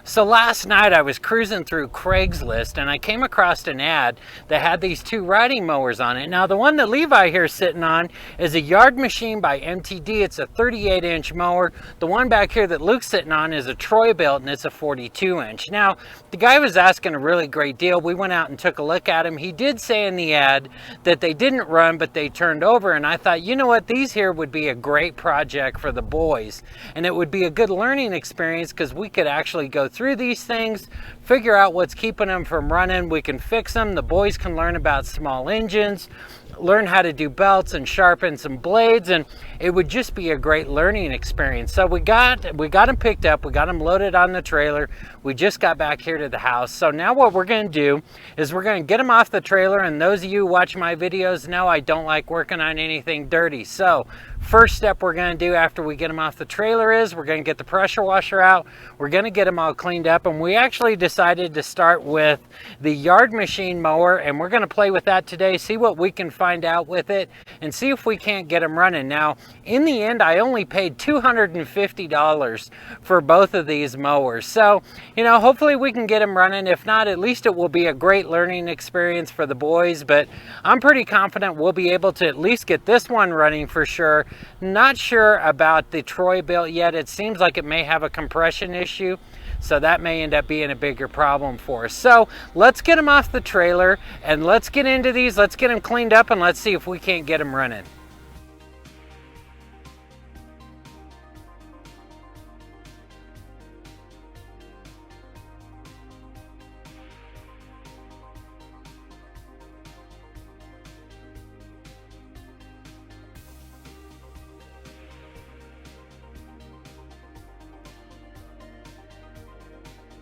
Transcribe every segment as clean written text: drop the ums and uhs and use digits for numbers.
So last night I was cruising through Craigslist and I came across an ad that had these two riding mowers on it. Now the one that Levi here is sitting on is a Yard Machine by MTD. It's a 38-inch mower. The one back here that Luke's sitting on is a Troy-Bilt and it's a 42-inch. Now the guy was asking a really great deal. We went out and took a look at him. He did say in the ad that they didn't run but they turned over, and I thought, you know what, these here would be a great project for the boys and it would be a good learning experience because we could actually go through these things, figure out what's keeping them from running. We can fix them. The boys can learn about small engines, learn how to do belts and sharpen some blades, and it would just be a great learning experience. So we got them picked up, we got them loaded on the trailer. We just got back here to the house. So now what we're going to do is we're going to get them off the trailer, and those of you who watch my videos know I don't like working on anything dirty. So first step we're going to do after we get them off the trailer is we're going to get the pressure washer out. We're going to get them all cleaned up, and we actually decided to start with the Yard Machine mower, and we're going to play with that today, see what we can find out with it, and see if we can't get them running. Now, in the end, I only paid $250 for both of these mowers. So, you know, hopefully we can get them running. If not, at least it will be a great learning experience for the boys, but I'm pretty confident we'll be able to at least get this one running for sure. Not sure about the Troy-Bilt yet. It seems like it may have a compression issue, so that may end up being a bigger problem for us. So let's get them off the trailer and let's get into these. Let's get them cleaned up and let's see if we can't get them running.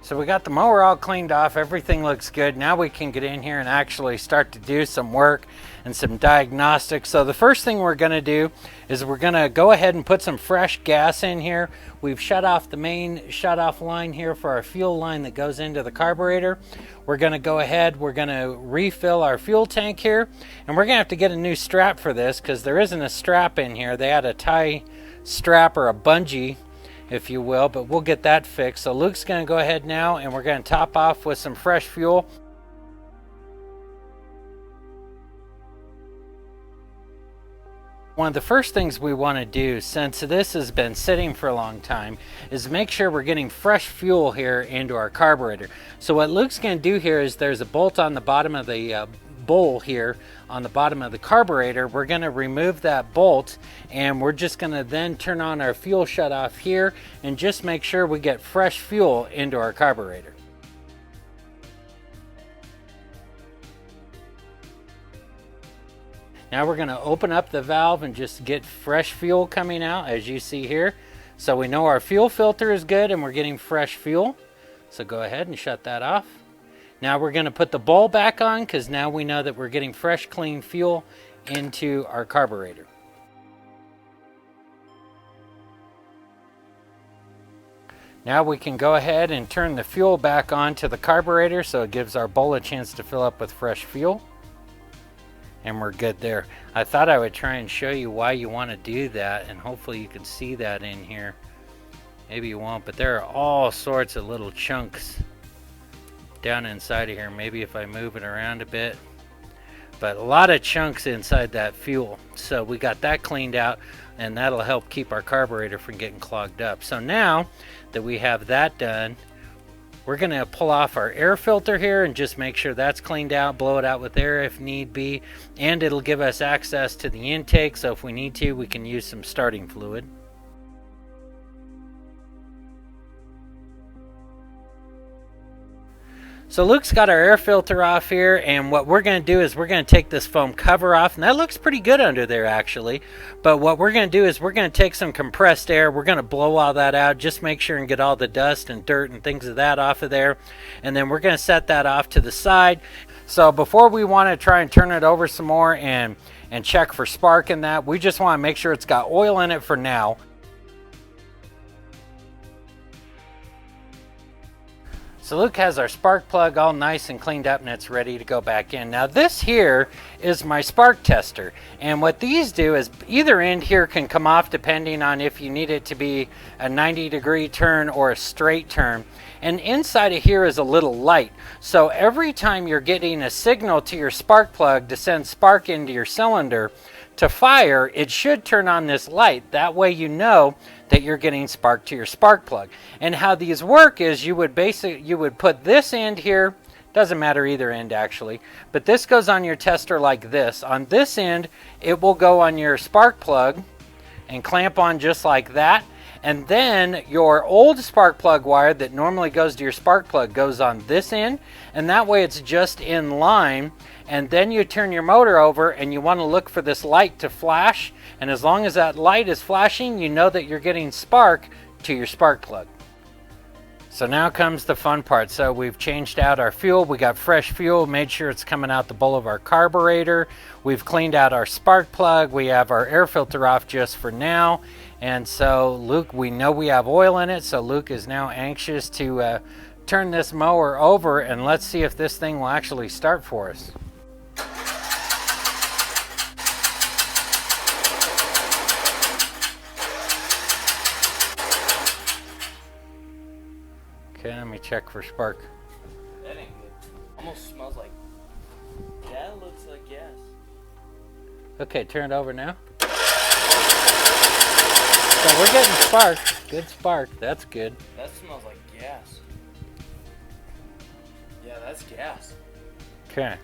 So we got the mower all cleaned off, everything looks good. Now we can get in here and actually start to do some work and some diagnostics. So the first thing we're gonna do is we're gonna go ahead and put some fresh gas in here. We've shut off the main shut-off line here for our fuel line that goes into the carburetor. We're gonna go ahead, we're gonna refill our fuel tank here, and we're gonna have to get a new strap for this because there isn't a strap in here. They had a tie strap or a bungee, if you will, but we'll get that fixed. So Luke's going to go ahead now and we're going to top off with some fresh fuel. One of the first things we want to do, since this has been sitting for a long time, is make sure we're getting fresh fuel here into our carburetor. So what Luke's going to do here is there's a bolt on the bottom of the bowl here on the bottom of the carburetor. We're going to remove that bolt and we're just going to then turn on our fuel shut off here and just make sure we get fresh fuel into our carburetor. Now we're going to open up the valve and just get fresh fuel coming out, as you see here. So we know our fuel filter is good and we're getting fresh fuel. So go ahead and shut that off. Now we're going to put the bowl back on because now we know that we're getting fresh, clean fuel into our carburetor. Now we can go ahead and turn the fuel back on to the carburetor so it gives our bowl a chance to fill up with fresh fuel. And we're good there. I thought I would try and show you why you want to do that, and hopefully you can see that in here. Maybe you won't, but there are all sorts of little chunks down inside of here. Maybe if I move it around a bit, but a lot of chunks inside that fuel. So we got that cleaned out, and that'll help keep our carburetor from getting clogged up. So now that we have that done, we're going to pull off our air filter here and just make sure that's cleaned out, blow it out with air if need be, and it'll give us access to the intake, so if we need to, we can use some starting fluid. So Luke's got our air filter off here, and what we're going to do is we're going to take this foam cover off, and that looks pretty good under there actually. But what we're going to do is we're going to take some compressed air, we're going to blow all that out, just make sure and get all the dust and dirt and things of that off of there, and then we're going to set that off to the side. So before we want to try and turn it over some more and check for spark in that, we just want to make sure it's got oil in it for now. So Luke has our spark plug all nice and cleaned up and it's ready to go back in. Now this here is my spark tester, and what these do is either end here can come off depending on if you need it to be a 90-degree turn or a straight turn. And inside of here is a little light. So every time you're getting a signal to your spark plug to send spark into your cylinder to fire, it should turn on this light. That way you know that you're getting spark to your spark plug. And how these work is you would put this end here, doesn't matter either end actually, but this goes on your tester like this. On this end, it will go on your spark plug and clamp on just like that. And then your old spark plug wire that normally goes to your spark plug goes on this end, and that way it's just in line. And then you turn your motor over and you want to look for this light to flash, and as long as that light is flashing, you know that you're getting spark to your spark plug. So now comes the fun part. So we've changed out our fuel. We got fresh fuel, made sure it's coming out the bowl of our carburetor. We've cleaned out our spark plug. We have our air filter off just for now. And so Luke, we know we have oil in it, so Luke is now anxious to turn this mower over, and let's see if this thing will actually start for us. Okay, let me check for spark. That ain't good. Almost smells like... That looks like gas. Okay, turn it over now. So we're getting spark. Good spark. That's good. That smells like gas. Yeah, that's gas. Okay.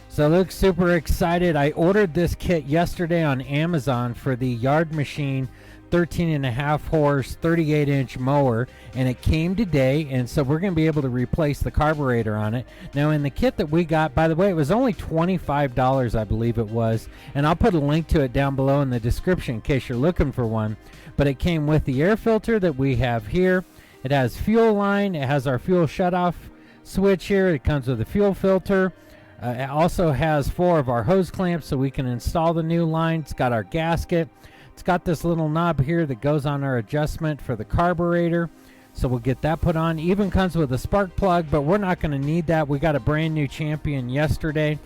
So Luke's super excited. I ordered this kit yesterday on Amazon for the Yard Machine 13.5 horse 38-inch mower, and it came today, and so we're going to be able to replace the carburetor on it. Now in the kit that we got, by the way, it was only $25, I believe it was, and I'll put a link to it down below in the description in case you're looking for one. But it came with the air filter that we have here. It has fuel line. It has our fuel shutoff switch here. It comes with a fuel filter. It also has 4 of our hose clamps so we can install the new line. It's got our gasket. It's got this little knob here that goes on our adjustment for the carburetor, so we'll get that put on. Even comes with a spark plug, but we're not going to need that. We got a brand new Champion yesterday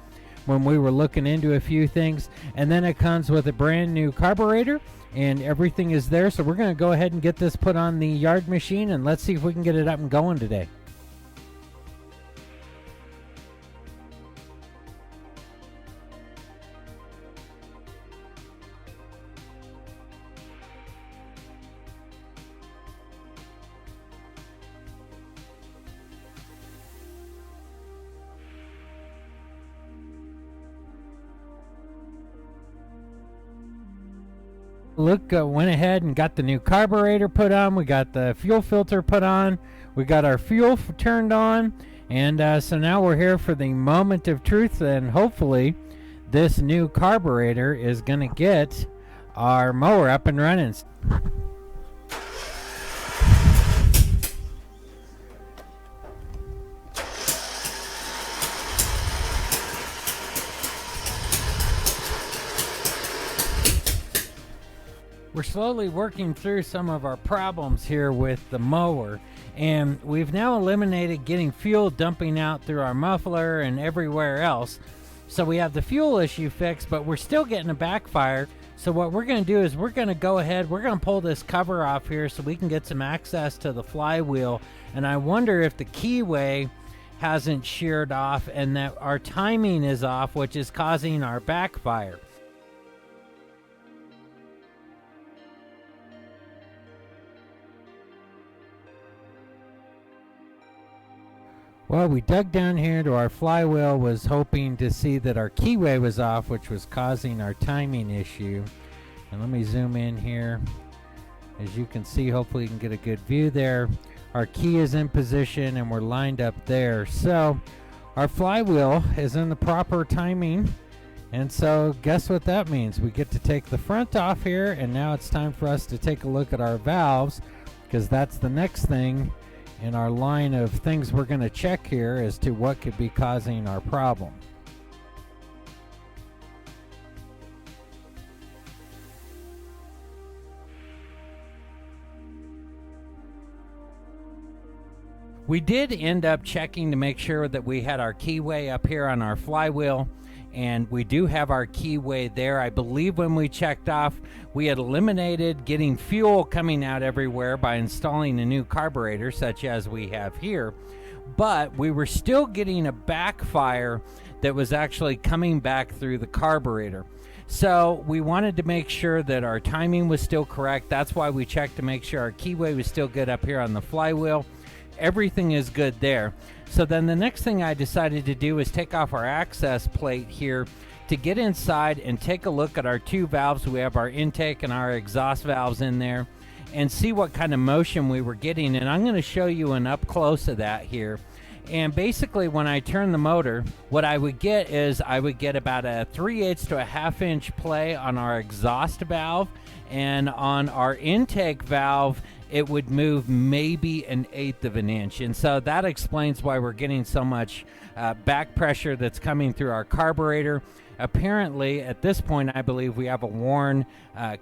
when we were looking into a few things, and then it comes with a brand new carburetor, and everything is there. So we're going to go ahead and get this put on the Yard Machine, and let's see if we can get it up and going today. Luke went ahead and got the new carburetor put on. We got the fuel filter put on. We got our fuel turned on. And so now we're here for the moment of truth. And hopefully this new carburetor is going to get our mower up and running. We're slowly working through some of our problems here with the mower, and we've now eliminated getting fuel dumping out through our muffler and everywhere else. So we have the fuel issue fixed, but we're still getting a backfire. So what we're going to do is we're going to go ahead, we're going to pull this cover off here so we can get some access to the flywheel. And I wonder if the keyway hasn't sheared off and that our timing is off, which is causing our backfire. Well, we dug down here to our flywheel, was hoping to see that our keyway was off, which was causing our timing issue. And let me zoom in here. As you can see, hopefully you can get a good view there. Our key is in position and we're lined up there. So our flywheel is in the proper timing. And so guess what that means? We get to take the front off here, and now it's time for us to take a look at our valves, because that's the next thing in our line of things we're going to check here as to what could be causing our problem. We did end up checking to make sure that we had our keyway up here on our flywheel, and we do have our keyway there. I believe when we checked off, we had eliminated getting fuel coming out everywhere by installing a new carburetor such as we have here, but we were still getting a backfire that was actually coming back through the carburetor. So we wanted to make sure that our timing was still correct. That's why we checked to make sure our keyway was still good up here on the flywheel. Everything is good there. So then the next thing I decided to do is take off our access plate here to get inside and take a look at our two valves. We have our intake and our exhaust valves in there, and see what kind of motion we were getting. And I'm going to show you an up close of that here. And basically when I turn the motor, what I would get is I would get about a 3/8 to a 1/2 inch play on our exhaust valve, and on our intake valve it would move maybe 1/8 of an inch. And so that explains why we're getting so much back pressure that's coming through our carburetor. Apparently at this point I believe we have a worn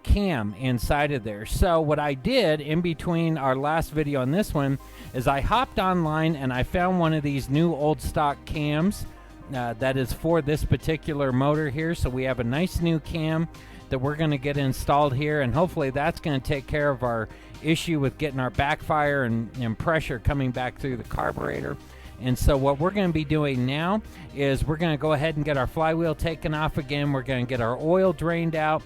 cam inside of there. So what I did in between our last video and this one is I hopped online and I found one of these new old stock cams that is for this particular motor here. So we have a nice new cam that we're going to get installed here, and hopefully that's going to take care of our issue with getting our backfire and pressure coming back through the carburetor. And so what we're going to be doing now is we're going to go ahead and get our flywheel taken off again. We're going to get our oil drained out.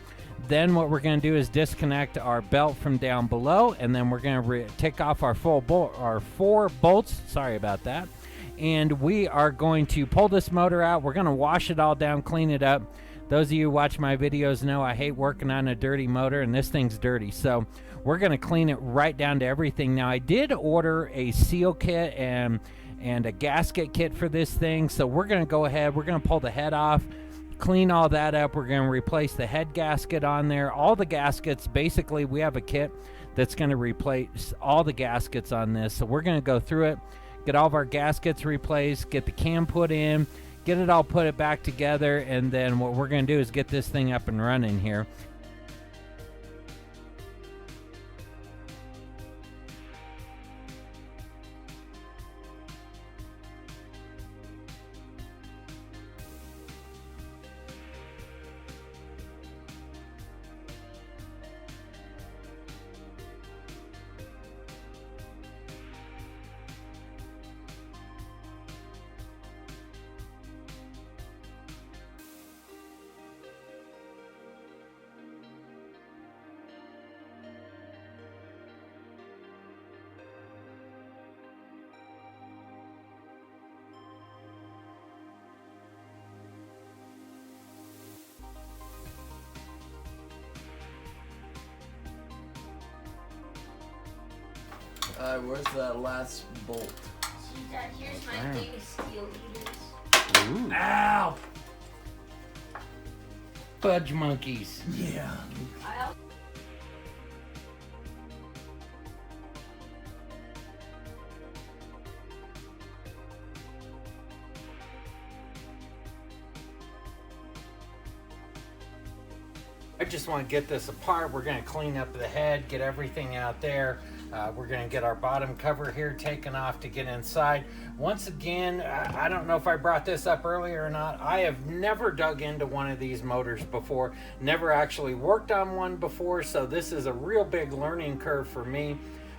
Then what we're going to do is disconnect our belt from down below, and then we're going to take off our our 4 bolts. Sorry about that. And we are going to pull this motor out. We're going to wash it all down, clean it up. Those of you who watch my videos know I hate working on a dirty motor, and this thing's dirty. So we're going to clean it right down to everything. Now I did order a seal kit and a gasket kit for this thing. So we're going to go ahead, we're going to pull the head off, clean all that up. We're going to replace the head gasket on there. All the gaskets, basically we have a kit that's going to replace all the gaskets on this. So we're going to go through it, get all of our gaskets replaced, get the cam put in, get it all put it back together, and then what we're going to do is get this thing up and running here. Where's that last bolt? Dad, here's my big steel heaters. Ooh. Ow! Fudge monkeys. Yeah. I just want to get this apart. We're going to clean up the head, get everything out there. We're going to get our bottom cover here taken off to get inside. Once again, I don't know if I brought this up earlier or not. I have never dug into one of these motors before, never actually worked on one before, so this is a real big learning curve for me.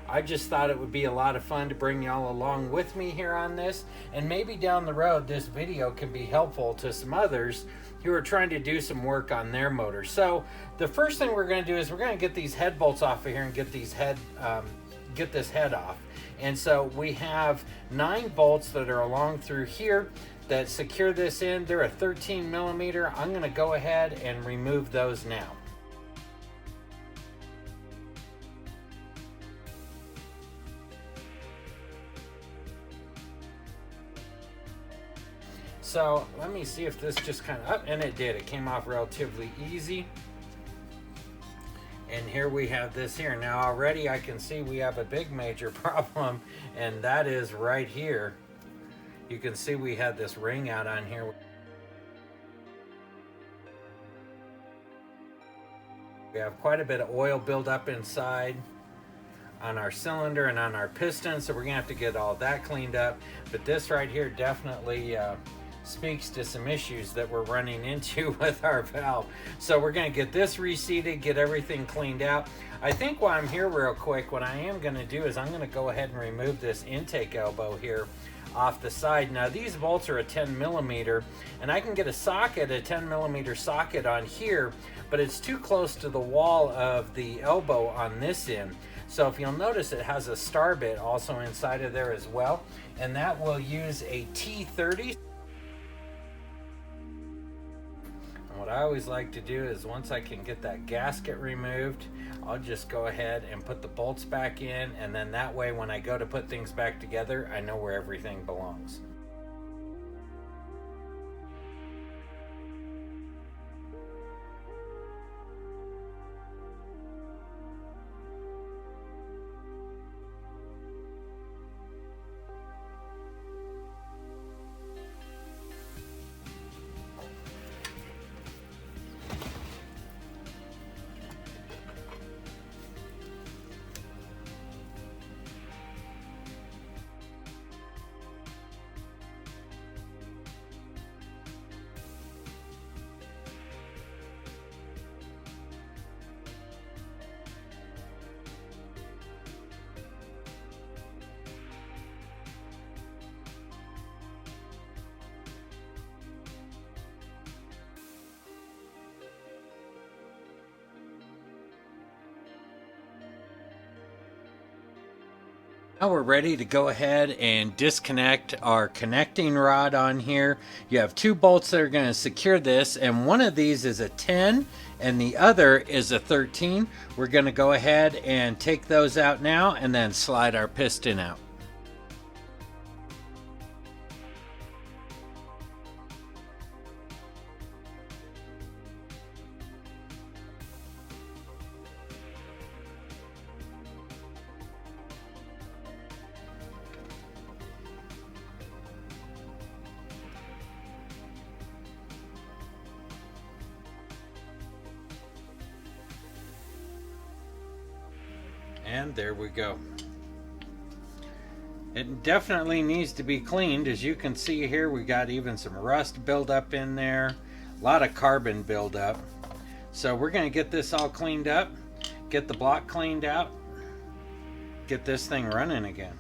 I just thought it would be a lot of fun to bring y'all along with me here on this, and maybe down the road this video can be helpful to some others who are trying to do some work on their motor. So the first thing we're going to do is we're going to get these head bolts off of here and get these get this head off. And so we have 9 bolts that are along through here that secure this in. They're a 13 millimeter. I'm going to go ahead and remove those now. So let me see if this just kind of, and it did. It came off relatively easy. And here we have this here. Now already I can see we have a big major problem, and that is right here. You can see we had this ring out on here. We have quite a bit of oil build up inside. our cylinder and on our piston, so we're gonna have to get all that cleaned up. But this right here definitely speaks to some issues that we're running into with our valve. So we're gonna get this reseated, get everything cleaned out. I think while I'm here real quick, what I am gonna do is I'm gonna go ahead and remove this intake elbow here off the side. Now these bolts are a 10 millimeter, and I can get a socket, a 10 millimeter socket on here, but it's too close to the wall of the elbow on this end. So if you'll notice, it has a star bit also inside of there as well, and that will use a T30. And what I always like to do is once I can get that gasket removed, I'll just go ahead and put the bolts back in, and then that way when I go to put things back together, I know where everything belongs. Now we're ready to go ahead and disconnect our connecting rod on here. You have two bolts that are going to secure this, and one of these is a 10 and the other is a 13. We're going to go ahead and take those out now and then slide our piston out. And there we go. It definitely needs to be cleaned. As you can see here, we got even some rust buildup in there, a lot of carbon buildup. So we're going to get this all cleaned up, get the block cleaned out, get this thing running again.